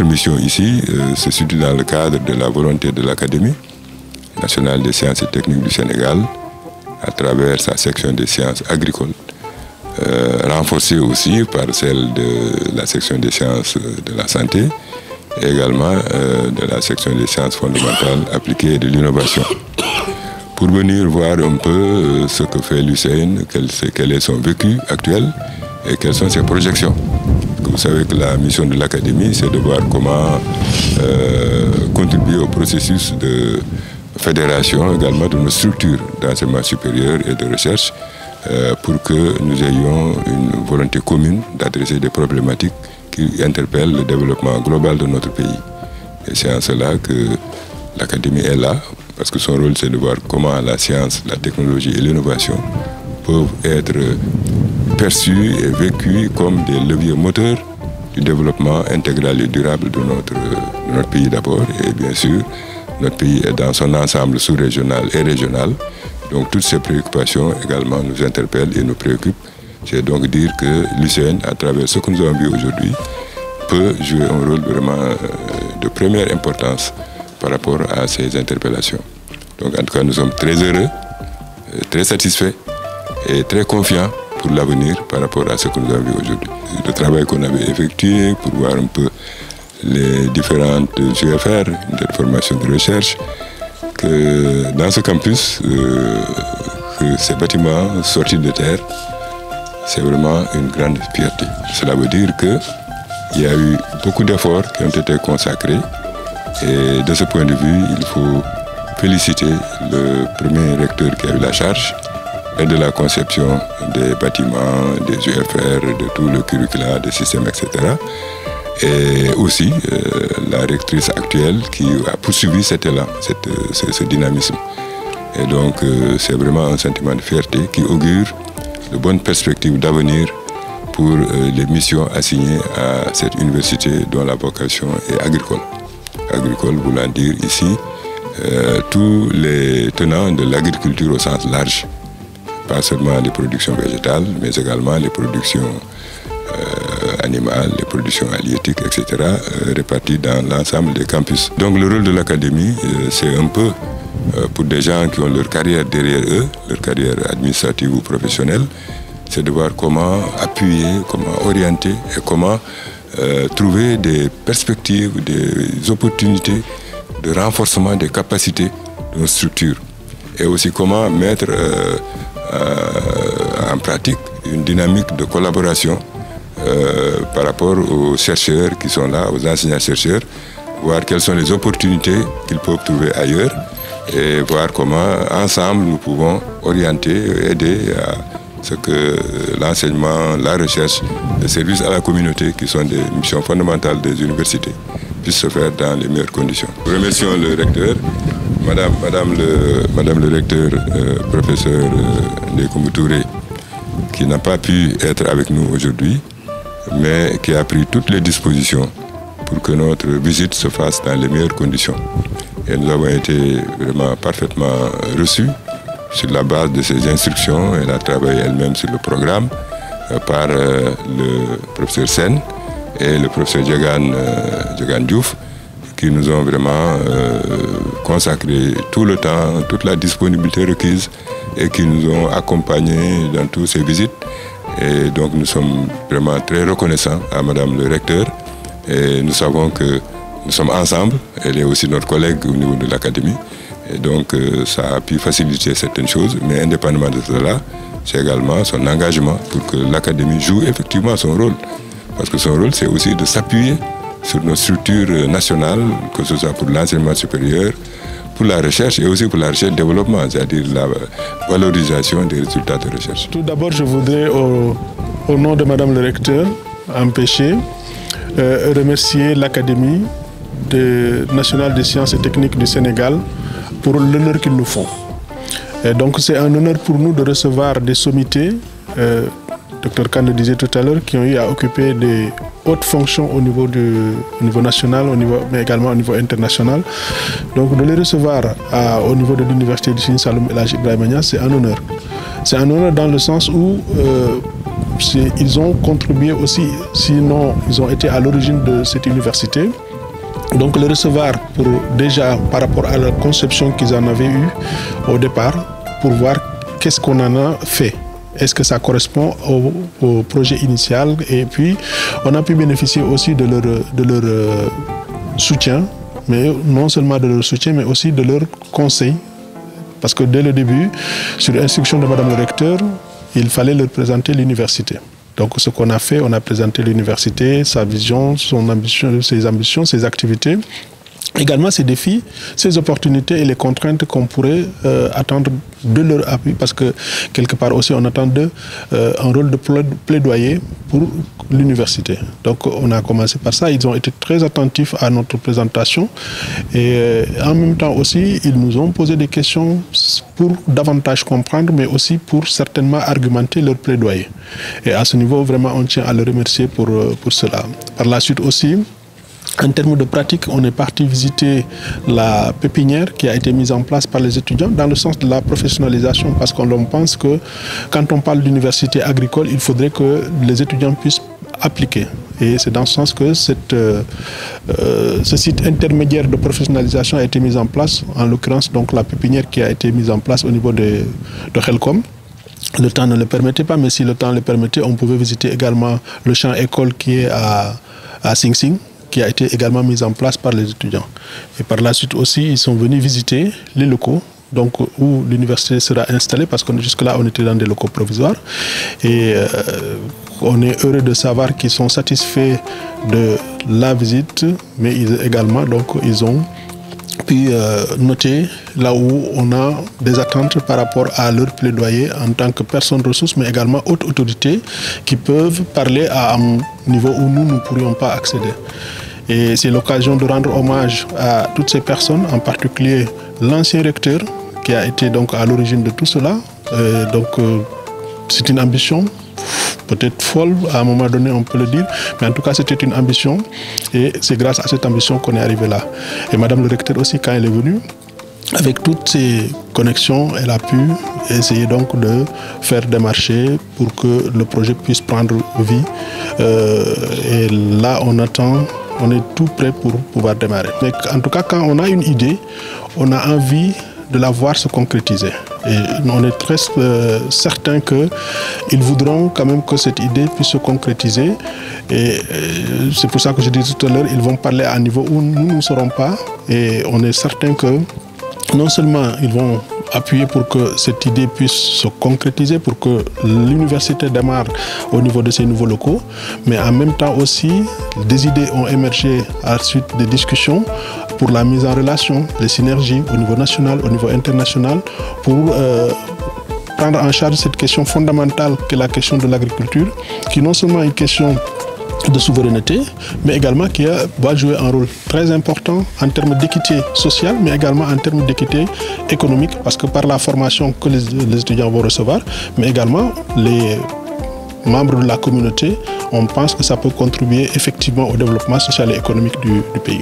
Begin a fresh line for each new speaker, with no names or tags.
notre mission ici se situe dans le cadre de la volonté de l'Académie nationale des sciences et techniques du Sénégal, à travers sa section des sciences agricoles, renforcée aussi par celle de la section des sciences de la santé, et également de la section des sciences fondamentales appliquées et de l'innovation, pour venir voir un peu ce que fait l'UCN, quel est son vécu actuel et quelles sont ses projections. Vous savez que la mission de l'Académie, c'est de voir comment contribuer au processus de fédération également de nos structures d'enseignement supérieur et de recherche pour que nous ayons une volonté commune d'adresser des problématiques qui interpellent le développement global de notre pays. Et c'est en cela que l'Académie est là, parce que son rôle c'est de voir comment la science, la technologie et l'innovation peuvent être perçus et vécus comme des leviers moteurs du développement intégral et durable de notre pays d'abord. Et bien sûr, notre pays est dans son ensemble sous-régional et régional. Donc toutes ces préoccupations également nous interpellent et nous préoccupent. C'est donc dire que l'UCN, à travers ce que nous avons vu aujourd'hui, peut jouer un rôle vraiment de première importance par rapport à ces interpellations. Donc en tout cas, nous sommes très heureux, très satisfaits et très confiants pour l'avenir par rapport à ce que nous avons vu aujourd'hui. Le travail qu'on avait effectué pour voir un peu les différentes UFR, des formations de recherche, que dans ce campus, que ces bâtiments sortis de terre, c'est vraiment une grande fierté. Cela veut dire qu'il y a eu beaucoup d'efforts qui ont été consacrés et de ce point de vue, il faut féliciter le premier recteur qui a eu la charge et de la conception des bâtiments, des UFR, de tout le curricula, des systèmes, etc. Et aussi la rectrice actuelle qui a poursuivi cet élan, ce dynamisme. Et donc c'est vraiment un sentiment de fierté qui augure de bonnes perspectives d'avenir pour les missions assignées à cette université dont la vocation est agricole. Agricole voulant dire ici tous les tenants de l'agriculture au sens large, pas seulement les productions végétales, mais également les productions animales, les productions halieutiques, etc., réparties dans l'ensemble des campus. Donc le rôle de l'Académie, c'est un peu pour des gens qui ont leur carrière derrière eux, leur carrière administrative ou professionnelle, c'est de voir comment appuyer, comment orienter et comment trouver des perspectives, des opportunités de renforcement des capacités de nos structures. Et aussi comment mettre en pratique une dynamique de collaboration par rapport aux chercheurs qui sont là, aux enseignants-chercheurs, voir quelles sont les opportunités qu'ils peuvent trouver ailleurs et voir comment ensemble nous pouvons orienter et aider à ce que l'enseignement, la recherche, les services à la communauté, qui sont des missions fondamentales des universités, puissent se faire dans les meilleures conditions. Remercions le recteur, Madame le recteur, professeur Ndékoumou Touré, qui n'a pas pu être avec nous aujourd'hui, mais qui a pris toutes les dispositions pour que notre visite se fasse dans les meilleures conditions. Et nous avons été vraiment parfaitement reçus sur la base de ses instructions. Elle a travaillé elle-même sur le programme par le professeur Sen et le professeur Djegan Diouf, qui nous ont vraiment consacré tout le temps, toute la disponibilité requise et qui nous ont accompagnés dans toutes ces visites. Et donc nous sommes vraiment très reconnaissants à Madame le recteur et nous savons que nous sommes ensemble. Elle est aussi notre collègue au niveau de l'Académie. Et donc ça a pu faciliter certaines choses, mais indépendamment de cela, c'est également son engagement pour que l'Académie joue effectivement son rôle. Parce que son rôle, c'est aussi de s'appuyer sur nos structures nationales, que ce soit pour l'enseignement supérieur, pour la recherche et aussi pour la recherche-développement, c'est-à-dire la valorisation des résultats de recherche.
Tout d'abord, je voudrais, au nom de Madame le recteur, empêcher, remercier l'Académie nationale des sciences et techniques du Sénégal pour l'honneur qu'ils nous font. Et donc c'est un honneur pour nous de recevoir des sommités, Dr Khan le disait tout à l'heure, qui ont eu à occuper des hautes fonctions au niveau national, mais également au niveau international. Donc de les recevoir au niveau de l'université du Sine Saloum El Hadji Ibrahima Niass, c'est un honneur. C'est un honneur dans le sens où ils ont contribué aussi, sinon ils ont été à l'origine de cette université, Donc les recevoir déjà par rapport à la conception qu'ils en avaient eue au départ, pour voir qu'est-ce qu'on en a fait. Est-ce que ça correspond au projet initial? Et puis, on a pu bénéficier aussi de leur soutien, mais non seulement de leur soutien, mais aussi de leur conseil. Parce que dès le début, sur l'instruction de Madame le recteur, il fallait leur présenter l'université. Donc ce qu'on a fait, on a présenté l'université, sa vision, son ambition, ses ambitions, ses activités. Également ces défis, ces opportunités et les contraintes qu'on pourrait attendre de leur appui, parce que quelque part aussi on attend un rôle de plaidoyer pour l'université. Donc on a commencé par ça, ils ont été très attentifs à notre présentation et en même temps aussi ils nous ont posé des questions pour davantage comprendre, mais aussi pour certainement argumenter leur plaidoyer. Et à ce niveau vraiment on tient à le remercier pour cela. Par la suite aussi, en termes de pratique, on est parti visiter la pépinière qui a été mise en place par les étudiants dans le sens de la professionnalisation, parce qu'on pense que quand on parle d'université agricole, il faudrait que les étudiants puissent appliquer. Et c'est dans ce sens que ce site intermédiaire de professionnalisation a été mis en place, en l'occurrence donc la pépinière qui a été mise en place au niveau de Helcom. Le temps ne le permettait pas, mais si le temps le permettait, on pouvait visiter également le champ école qui est à Sing Sing, qui a été également mise en place par les étudiants. Et par la suite aussi, ils sont venus visiter les locaux, donc où l'université sera installée, parce que jusque-là, on était dans des locaux provisoires. Et on est heureux de savoir qu'ils sont satisfaits de la visite, mais également, donc, ils ont pu noter là où on a des attentes par rapport à leur plaidoyer en tant que personnes ressources, mais également haute autorité qui peuvent parler à un niveau où nous ne pourrions pas accéder. Et c'est l'occasion de rendre hommage à toutes ces personnes, en particulier l'ancien recteur qui a été donc à l'origine de tout cela. C'est une ambition, peut-être folle, à un moment donné on peut le dire, mais en tout cas c'était une ambition et c'est grâce à cette ambition qu'on est arrivé là. Et Madame le recteur aussi, quand elle est venue, avec toutes ces connexions, elle a pu essayer donc de faire démarcher pour que le projet puisse prendre vie. Et là on attend, on est tout prêt pour pouvoir démarrer. Mais en tout cas, quand on a une idée, on a envie de la voir se concrétiser. Et on est très certain qu'ils voudront quand même que cette idée puisse se concrétiser. Et c'est pour ça que je disais tout à l'heure, ils vont parler à un niveau où nous ne serons pas. Et on est certain que non seulement ils vont appuyer pour que cette idée puisse se concrétiser, pour que l'université démarre au niveau de ces nouveaux locaux, mais en même temps aussi, des idées ont émergé à la suite des discussions pour la mise en relation, les synergies au niveau national, au niveau international, pour prendre en charge cette question fondamentale qu'est la question de l'agriculture, qui non seulement est une question de souveraineté, mais également qui va jouer un rôle très important en termes d'équité sociale, mais également en termes d'équité économique, parce que par la formation que les étudiants vont recevoir, mais également les membres de la communauté, on pense que ça peut contribuer effectivement au développement social et économique du pays.